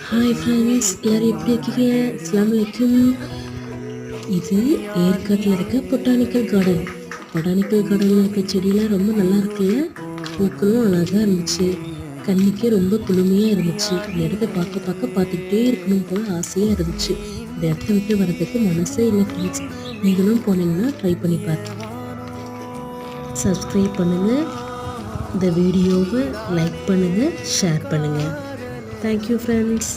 Hi friends, எல்லோரும் எப்படி இருக்கீங்க? அஸ்ஸலாமு அலைக்கும். இது ஏற்காட்டில் இருக்க பொட்டானிக்கல் கார்டன். பொட்டானிக்கல் கார்டனில் இருக்க செடியெலாம் ரொம்ப நல்லா இருக்குல்ல. பூக்களும் அழகாக இருந்துச்சு. கண்ணுக்கே ரொம்ப குளுமையாக இருந்துச்சு. இந்த இடத்த பார்த்துக்கிட்டே இருக்கணும் போல் ஆசையாக இருந்துச்சு. இந்த இடத்த விட்டு வர்றதுக்கு மனசே இல்லை ஃப்ரெண்ட்ஸ். நீங்களும் போனீங்கன்னா ட்ரை பண்ணி பாருங்க. சப்ஸ்கிரைப் பண்ணுங்கள், இந்த வீடியோவை லைக் பண்ணுங்கள், ஷேர் பண்ணுங்கள். Thank you friends.